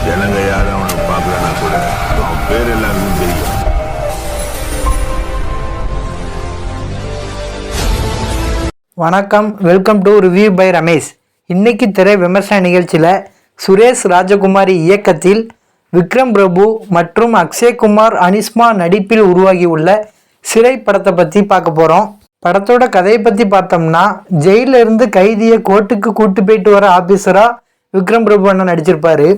ஜனங்க யாரும் அவனை பார்க்கலன்னா கூட அவன் பேர் எல்லாருக்கும் தெரியும். வணக்கம், welcome to review by Ramesh. இன்னைக்கு திரை விமர்சன நிகழ்ச்சியில் சுரேஷ் ராஜகுமாரி இயக்கத்தில் விக்ரம் பிரபு மற்றும் அக்ஷய்குமார் அனிஸ்மா நடிப்பில் உருவாகியுள்ள சிறை படத்தை பற்றி பார்க்க போகிறோம். படத்தோட கதையை பற்றி பார்த்தோம்னா, ஜெயிலில் இருந்து கைதியை கோர்ட்டுக்கு கூட்டு போயிட்டு வர ஆஃபீஸராக விக்ரம் பிரபு அண்ணன் நடிச்சிருப்பாரு.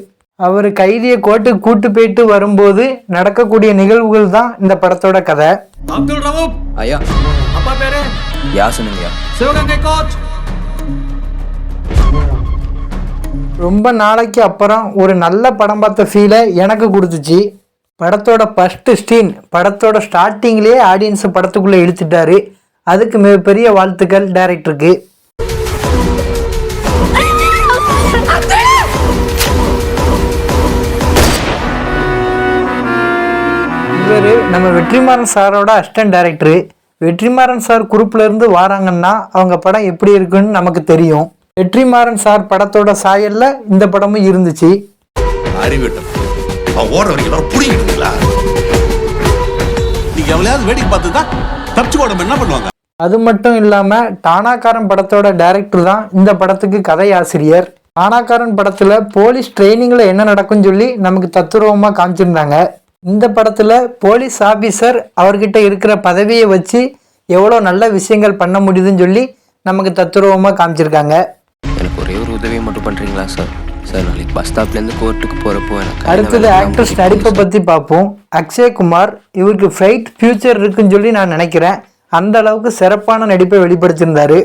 அவர் கைதியை கோர்ட்டுக்கு கூட்டு போயிட்டு வரும்போது நடக்கக்கூடிய நிகழ்வுகள் தான் இந்த படத்தோட கதை. அப்துல் ரவூப் ஐயா, அப்பா பேரு யா சொன்னீங்கய்யா? சிவகங்கை கோச். ரொம்ப நாளைக்கு அப்புறம் ஒரு நல்ல படம் பார்த்த ஃபீலை எனக்கு கொடுத்துச்சு. படத்தோட ஃபர்ஸ்ட் சீன் படத்தோட ஸ்டார்டிங்லேயே ஆடியன்ஸை படத்துக்குள்ளே இழுத்துட்டாரு. அதுக்கு மிகப்பெரிய வாழ்த்துக்கள் டைரக்டருக்கு. இவர் நம்ம வெற்றிமாறன் சாரோட அசிஸ்டன்ட் டைரக்டரு. வெற்றிமாறன் சார் குரூப்ல இருந்து வராங்கன்னா அவங்க படம் எப்படி இருக்குன்னு நமக்கு தெரியும். வெற்றிமாறன் சார் படத்தோட சாயல்ல இந்த படமும் இருந்துச்சு. அது மட்டும் இல்லாம டானாக்காரன் படத்தோட டைரக்டர் தான் இந்த படத்துக்கு கதையாசிரியர். டானாக்காரன் படத்துல போலீஸ் ட்ரைனிங்ல என்ன நடக்கும்னு சொல்லி நமக்கு தத்துரூபமா காமிச்சிருந்தாங்க. இந்த படத்துல போலீஸ் ஆபீசர் அவர்கிட்ட இருக்கிற பதவியை வச்சு எவ்வளோ நல்ல விஷயங்கள் பண்ண முடியுதுன்னு சொல்லி நமக்கு தத்துரூபமா காமிச்சிருக்காங்க. எனக்கு ஒரே ஒரு உதவி மட்டும் பண்றீங்களா சார்? சார், நாளைக்கு பஸ் ஸ்டாப்லேருந்து கோர்ட்டுக்கு போகிறப்போ எனக்கு அடுத்தது ஆக்ட்ரஸ் நடிப்பை பற்றி பார்ப்போம். அக்ஷய்குமார் இவருக்கு ஃபைட் ஃபியூச்சர் இருக்குன்னு சொல்லி நான் நினைக்கிறேன். அந்த அளவுக்கு சிறப்பான நடிப்பை வெளிப்படுத்தியிருந்தாரு.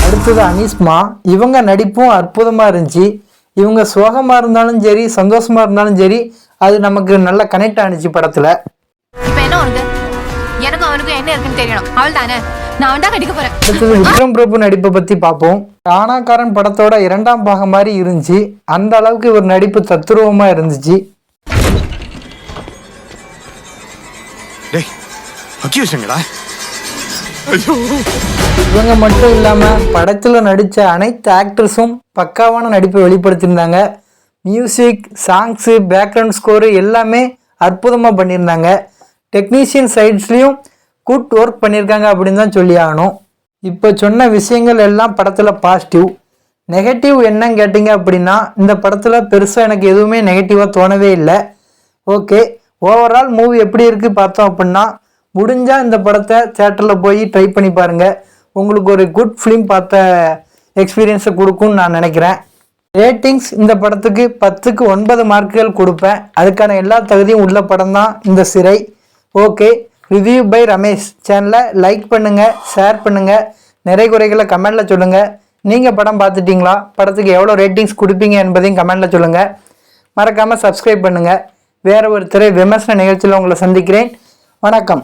அடுத்தது அனிஸ்மா. இவங்க நடிப்பும் அற்புதமாக இருந்துச்சு. இவங்க சோகமாக இருந்தாலும் சரி, சந்தோஷமாக இருந்தாலும் சரி, அது நமக்கு நல்ல கனெக்ட் ஆனிச்சு படத்தில். அடுத்தது விக்ரம் பிரபு நடிப்பை பற்றி பார்ப்போம். டானாக்காரன் படத்தோட 2ஆம் பாகம் மாதிரி இருந்துச்சு. அந்த அளவுக்கு இவர் நடிப்பு தத்துருவமாக இருந்துச்சு. இவங்க மட்டும் இல்லாம படத்துல நடிச்ச அனைத்து ஆக்டர்ஸும் பக்காவான நடிப்பை வெளிப்படுத்தியிருந்தாங்க. மியூசிக், சாங்ஸு, பேக்ரவுண்ட் ஸ்கோரு எல்லாமே அற்புதமா பண்ணியிருந்தாங்க. டெக்னீஷியன் சைட்ஸ்லயும் குட் ஒர்க் பண்ணியிருக்காங்க அப்படின்னு தான் சொல்லி ஆகணும். இப்போ சொன்ன விஷயங்கள் எல்லாம் படத்துல பாசிட்டிவ். நெகட்டிவ் என்னன்னு கேட்டீங்க அப்படின்னா, இந்த படத்துல பெருசா எனக்கு எதுவுமே நெகட்டிவா தோணவே இல்லை. ஓகே, ஓவரால் மூவி எப்படி இருக்கு பார்த்தோம் அப்படின்னா, முடிஞ்சால் இந்த படத்தை தியேட்டரில் போய் ட்ரை பண்ணி பாருங்கள். உங்களுக்கு ஒரு குட் ஃபிலிம் பார்த்த எக்ஸ்பீரியன்ஸை கொடுக்கும்னு நான் நினைக்கிறேன். ரேட்டிங்ஸ் இந்த படத்துக்கு 10க்கு 9 மார்க்குகள் கொடுப்பேன். அதுக்கான எல்லா தகுதியும் உள்ள படம் தான் இந்த சிறை. ஓகே, ரிவ்யூ பை ரமேஷ் சேனலை லைக் பண்ணுங்கள், ஷேர் பண்ணுங்கள், நிறைய குறைகளை கமெண்டில் சொல்லுங்கள். நீங்கள் படம் பார்த்துட்டிங்களா, படத்துக்கு எவ்வளோ ரேட்டிங்ஸ் கொடுப்பீங்க என்பதையும் கமெண்டில் சொல்லுங்கள். மறக்காமல் சப்ஸ்கிரைப் பண்ணுங்கள். வேறு ஒரு திரை விமர்சன நிகழ்ச்சியில் உங்களை சந்திக்கிறேன். வணக்கம்.